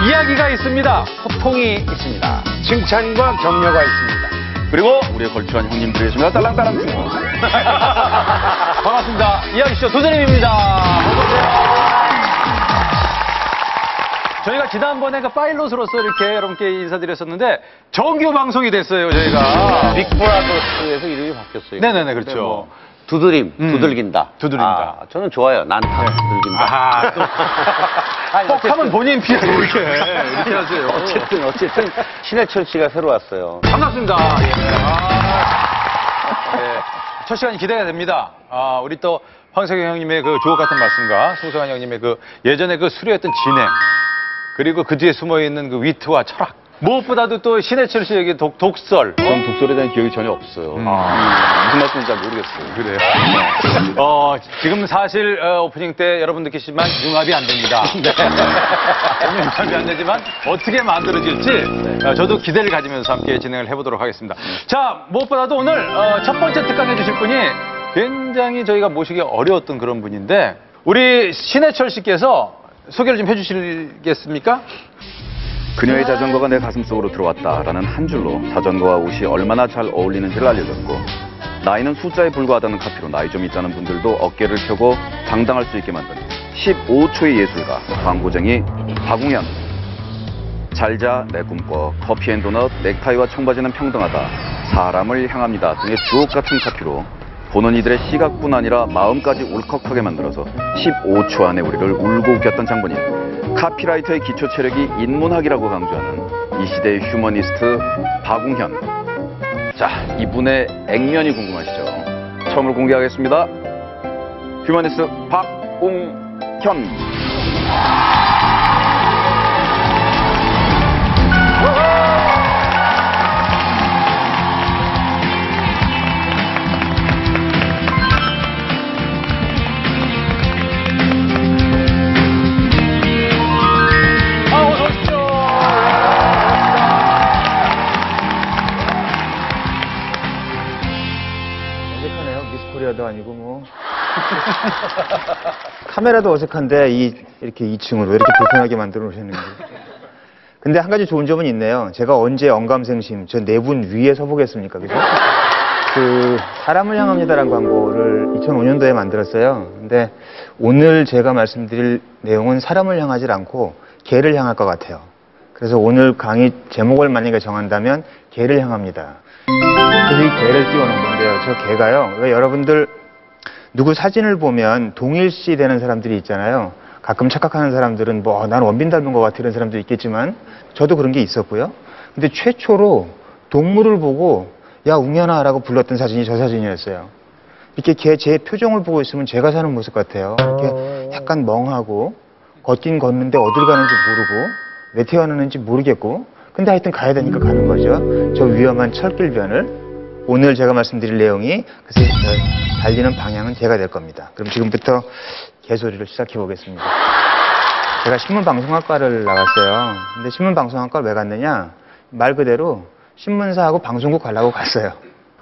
이야기가 있습니다. 소통이 있습니다. 칭찬과 격려가 있습니다. 그리고 우리의 걸출한 형님들이 있습니다. 딸랑딸랑. 반갑습니다. 이야기쇼 도전님입니다. 어서오세요. 저희가 지난번에 그 파일럿으로서 이렇게 여러분께 인사드렸었는데 정규 방송이 됐어요, 저희가. 빅브라더스에서 이름이 바뀌었어요. 네네네, 그렇죠. 두들긴다. 두들긴다. 아, 저는 좋아요. 난타 두들긴다. 아하, 또. 꼭 하면 본인 피하고 이렇게 하세요. 어쨌든 신해철 씨가 새로 왔어요. 반갑습니다. 예. 첫 시간이 기대가 됩니다. 우리 또 황석영 형님의 그 주옥 같은 말씀과 송성환 형님의 그 예전에 그 수려했던 진행, 그리고 그 뒤에 숨어있는 그 위트와 철학. 무엇보다도 또 신해철 씨에게 독설. 전 독설에 대한 기억이 전혀 없어요. 무슨 말씀인지 잘 모르겠어요. 그래요. 지금 사실 오프닝 때 여러분 느끼시지만 융합이 안 됩니다. 네. 융합이 안 되지만 어떻게 만들어질지 저도 기대를 가지면서 함께 진행을 해보도록 하겠습니다. 자, 무엇보다도 오늘 첫 번째 특강해 주실 분이 굉장히 저희가 모시기 어려웠던 그런 분인데 우리 신해철 씨께서 소개를 좀 해주시겠습니까? 그녀의 자전거가 내 가슴속으로 들어왔다라는 한 줄로 자전거와 옷이 얼마나 잘 어울리는지를 알려줬고, 나이는 숫자에 불과하다는 카피로 나이 좀 있다는 분들도 어깨를 펴고 당당할 수 있게 만든 15초의 예술가, 광고쟁이 박웅현. 잘자 내 꿈꿔, 커피앤도넛, 넥타이와 청바지는 평등하다, 사람을 향합니다 등의 주옥 같은 카피로 보는 이들의 시각뿐 아니라 마음까지 울컥하게 만들어서 15초 안에 우리를 울고 웃겼던 장본인, 카피라이터의 기초 체력이 인문학이라고 강조하는 이 시대의 휴머니스트 박웅현. 자, 이분의 액면이 궁금하시죠? 처음으로 공개하겠습니다. 휴머니스트 박웅현. 도 아니고 뭐 카메라도 어색한데 이렇게 2층으로 왜 이렇게 불편하게 만들어 놓으셨는지. 근데 한 가지 좋은 점은 있네요. 제가 언제 언감생심 저 네 분 위에 서보겠습니까, 그죠? 그 사람을 향합니다라는 광고를 2005년도에 만들었어요. 근데 오늘 제가 말씀드릴 내용은 사람을 향하지 않고 개를 향할 것 같아요. 그래서 오늘 강의 제목을 만약에 정한다면 개를 향합니다. 그래서 이 개를 띄워놓은 건데요. 저 개가요. 왜 여러분들 누구 사진을 보면 동일시 되는 사람들이 있잖아요. 가끔 착각하는 사람들은 뭐 난 원빈 닮은 것 같아 이런 사람도 있겠지만 저도 그런 게 있었고요. 근데 최초로 동물을 보고 야 웅현아 라고 불렀던 사진이 저 사진이었어요. 이렇게 제 표정을 보고 있으면 제가 사는 모습 같아요. 이렇게 약간 멍하고 걷긴 걷는데 어딜 가는지 모르고 왜 태어나는지 모르겠고 근데 하여튼 가야 되니까 가는 거죠. 저 위험한 철길변을. 오늘 제가 말씀드릴 내용이 그래서 달리는 방향은 개가 될 겁니다. 그럼 지금부터 개소리를 시작해 보겠습니다. 제가 신문방송학과를 나갔어요. 근데 신문방송학과를 왜 갔느냐? 말 그대로 신문사하고 방송국 가려고 갔어요.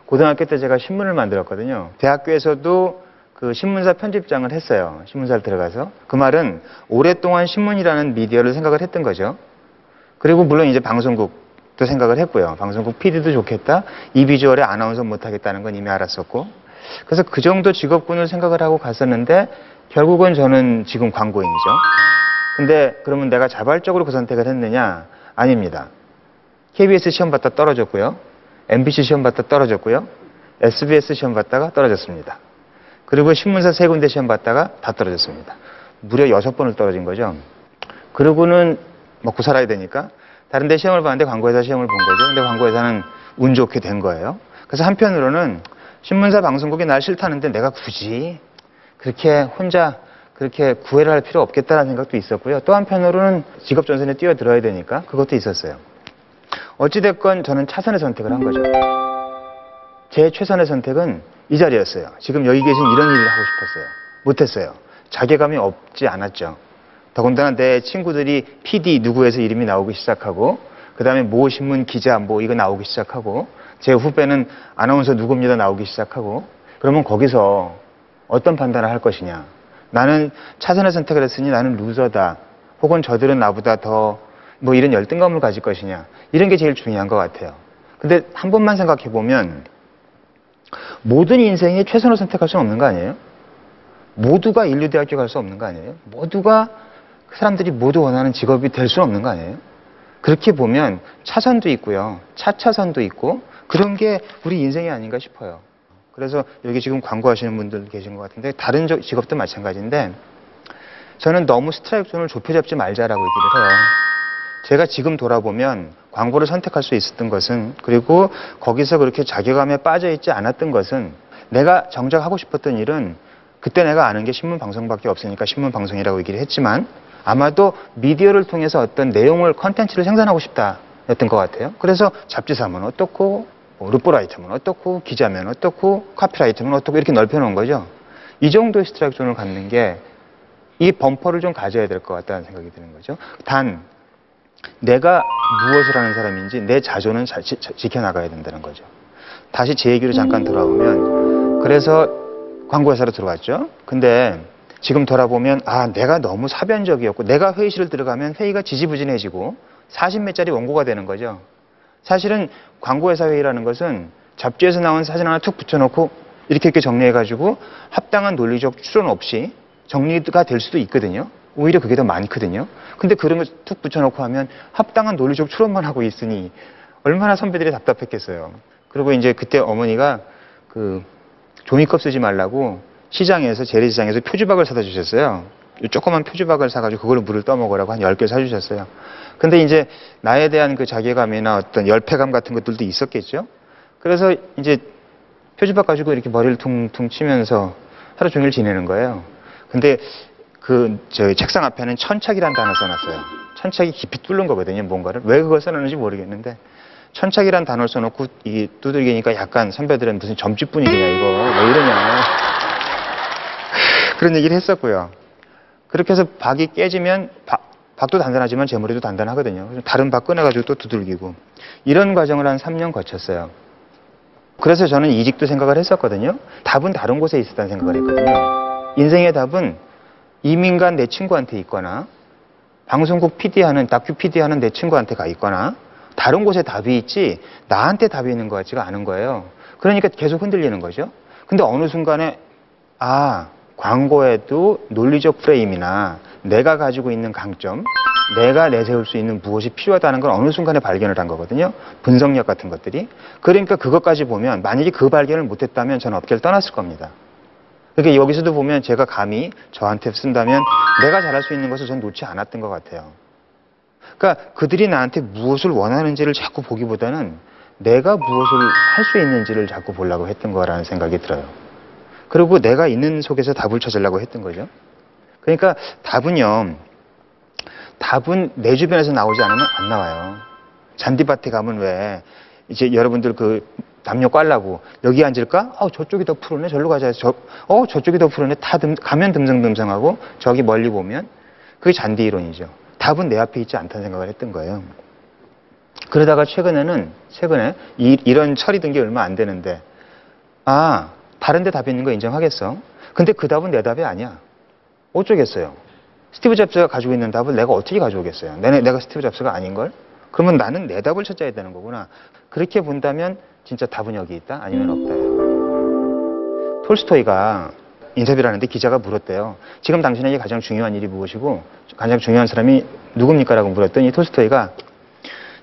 고등학교 때 제가 신문을 만들었거든요. 대학교에서도 그 신문사 편집장을 했어요. 신문사를 들어가서. 그 말은 오랫동안 신문이라는 미디어를 생각을 했던 거죠. 그리고 물론 이제 방송국도 생각을 했고요. 방송국 PD도 좋겠다. 이 비주얼에 아나운서 못하겠다는 건 이미 알았었고. 그래서 그 정도 직업군을 생각을 하고 갔었는데 결국은 저는 지금 광고인이죠. 근데 그러면 내가 자발적으로 그 선택을 했느냐? 아닙니다. KBS 시험 봤다 떨어졌고요. MBC 시험 봤다 떨어졌고요. SBS 시험 봤다가 떨어졌습니다. 그리고 신문사 세 군데 시험 봤다가 다 떨어졌습니다. 무려 6번을 떨어진 거죠. 그러고는 먹고 살아야 되니까 다른 데 시험을 봤는데 광고회사 시험을 본 거죠. 근데 광고회사는 운 좋게 된 거예요. 그래서 한편으로는 신문사 방송국이 날 싫다는데 내가 굳이 그렇게 혼자 그렇게 구애를 할 필요 없겠다는 생각도 있었고요. 또 한편으로는 직업전선에 뛰어들어야 되니까 그것도 있었어요. 어찌됐건 저는 차선의 선택을 한 거죠. 제 최선의 선택은 이 자리였어요. 지금 여기 계신 이런 일을 하고 싶었어요. 못했어요. 자괴감이 없지 않았죠. 더군다나 내 친구들이 PD 누구에서 이름이 나오기 시작하고 그 다음에 모 신문 기자 뭐 이거 나오기 시작하고 제 후배는 아나운서 누구입니다 나오기 시작하고 그러면 거기서 어떤 판단을 할 것이냐. 나는 차선의 선택을 했으니 나는 루저다. 혹은 저들은 나보다 더 뭐 이런 열등감을 가질 것이냐. 이런 게 제일 중요한 것 같아요. 근데 한 번만 생각해 보면 모든 인생이 최선을 선택할 수는 없는 거 아니에요? 모두가 인류대학교 갈 수 없는 거 아니에요? 모두가 사람들이 모두 원하는 직업이 될 수는 없는 거 아니에요? 그렇게 보면 차선도 있고요. 차차선도 있고 그런 게 우리 인생이 아닌가 싶어요. 그래서 여기 지금 광고하시는 분들 계신 것 같은데 다른 직업도 마찬가지인데 저는 너무 스트라이크 존을 좁혀 잡지 말자라고 얘기를 해요. 제가 지금 돌아보면 광고를 선택할 수 있었던 것은 그리고 거기서 그렇게 자괴감에 빠져있지 않았던 것은 내가 정작 하고 싶었던 일은 그때 내가 아는 게 신문방송밖에 없으니까 신문방송이라고 얘기를 했지만 아마도 미디어를 통해서 어떤 내용을 컨텐츠를 생산하고 싶다 였던 것 같아요. 그래서 잡지사면 어떻고 루포라이터면 어떻고 기자면 어떻고 카피라이터면 어떻고 이렇게 넓혀놓은 거죠. 이 정도의 스트라이크 존을 갖는 게 이 범퍼를 좀 가져야 될 것 같다는 생각이 드는 거죠. 단 내가 무엇을 하는 사람인지 내 자존은 지켜나가야 된다는 거죠. 다시 제 얘기로 잠깐 돌아오면 그래서 광고회사로 들어왔죠. 근데 지금 돌아보면 내가 너무 사변적이었고 내가 회의실을 들어가면 회의가 지지부진해지고 40몇 짜리 원고가 되는 거죠. 사실은 광고회사 회의라는 것은 잡지에서 나온 사진 하나 툭 붙여놓고 이렇게 정리해가지고 합당한 논리적 추론 없이 정리가 될 수도 있거든요. 오히려 그게 더 많거든요. 근데 그런 거 툭 붙여놓고 하면 합당한 논리적 추론만 하고 있으니 얼마나 선배들이 답답했겠어요. 그리고 이제 그때 어머니가 그 종이컵 쓰지 말라고 시장에서 재래시장에서 표주박을 사다 주셨어요. 조그만 표주박을 사가지고 그걸로 물을 떠먹으라고 한 10개 사주셨어요. 근데 이제 나에 대한 그 자괴감이나 어떤 열패감 같은 것들도 있었겠죠. 그래서 이제 표주박 가지고 이렇게 머리를 퉁퉁 치면서 하루 종일 지내는 거예요. 근데 저희 책상 앞에는 천착이라는 단어 써놨어요. 천착이 깊이 뚫는 거거든요, 뭔가를. 왜 그걸 써놨는지 모르겠는데 천착이라는 단어를 써놓고 이 두들기니까 약간 선배들은 무슨 점집 분위기냐 이거 왜 이러냐 그런 얘기를 했었고요. 그렇게 해서 박이 깨지면 박도 단단하지만 제 머리도 단단하거든요. 그래서 다른 박 꺼내가지고 또 두들기고 이런 과정을 한 3년 거쳤어요. 그래서 저는 이직도 생각을 했었거든요. 답은 다른 곳에 있었다는 생각을 했거든요. 인생의 답은 이민간 내 친구한테 있거나 방송국 PD하는 다큐 PD하는 내 친구한테 가 있거나 다른 곳에 답이 있지 나한테 답이 있는 것 같지가 않은 거예요. 그러니까 계속 흔들리는 거죠. 근데 어느 순간에 광고에도 논리적 프레임이나 내가 가지고 있는 강점, 내가 내세울 수 있는 무엇이 필요하다는 걸 어느 순간에 발견을 한 거거든요. 분석력 같은 것들이. 그러니까 그것까지 보면 만약에 그 발견을 못했다면 저는 업계를 떠났을 겁니다. 그러니까 여기서도 보면 제가 감히 저한테 쓴다면 내가 잘할 수 있는 것을 전 놓지 않았던 것 같아요. 그러니까 그들이 나한테 무엇을 원하는지를 자꾸 보기보다는 내가 무엇을 할 수 있는지를 자꾸 보려고 했던 거라는 생각이 들어요. 그리고 내가 있는 속에서 답을 찾으려고 했던 거죠. 그러니까 답은 내 주변에서 나오지 않으면 안 나와요. 잔디밭에 가면 왜 이제 여러분들 그 담요 깔라고 여기 앉을까? 저쪽이 더 푸르네. 절로 가자. 저쪽이 더 푸르네. 가면 듬성듬성하고 저기 멀리 보면 그게 잔디 이론이죠. 답은 내 앞에 있지 않다는 생각을 했던 거예요. 그러다가 최근에 이런 철이 든 게 얼마 안 되는데 다른 데 답이 있는 거 인정하겠어. 근데 그 답은 내 답이 아니야. 어쩌겠어요. 스티브 잡스가 가지고 있는 답을 내가 어떻게 가져오겠어요. 내가 스티브 잡스가 아닌걸? 그러면 나는 내 답을 찾아야 되는 거구나. 그렇게 본다면 진짜 답은 여기 있다? 아니면 없다요. 톨스토이가 인터뷰를 하는데 기자가 물었대요. 지금 당신에게 가장 중요한 일이 무엇이고 가장 중요한 사람이 누굽니까? 라고 물었더니 톨스토이가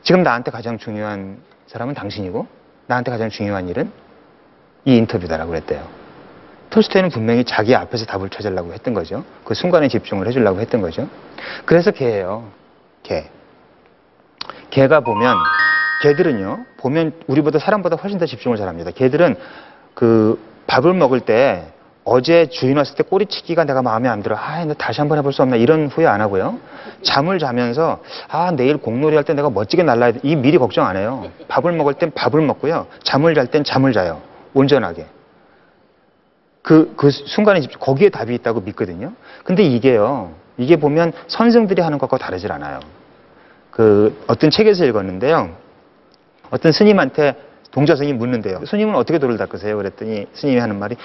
지금 나한테 가장 중요한 사람은 당신이고 나한테 가장 중요한 일은 이 인터뷰다라고 그랬대요. 톨스토이는 분명히 자기 앞에서 답을 찾으려고 했던 거죠. 그 순간에 집중을 해주려고 했던 거죠. 그래서 개예요. 개가 개들은요, 보면 우리보다 사람보다 훨씬 더 집중을 잘합니다. 개들은 그 밥을 먹을 때 어제 주인 왔을 때 꼬리치기가 내가 마음에 안 들어. 나 다시 한번 해볼 수 없나 이런 후회 안 하고요. 잠을 자면서 내일 공놀이 할 때 내가 멋지게 날라야 돼. 이 미리 걱정 안 해요. 밥을 먹을 땐 밥을 먹고요. 잠을 잘 땐 잠을 자요. 온전하게. 그 순간에 집중, 거기에 답이 있다고 믿거든요. 근데 이게 보면 선생들이 하는 것과 다르질 않아요. 어떤 책에서 읽었는데요. 어떤 스님한테 동자승이 묻는데요. 스님은 어떻게 돌을 닦으세요? 그랬더니 스님이 하는 말이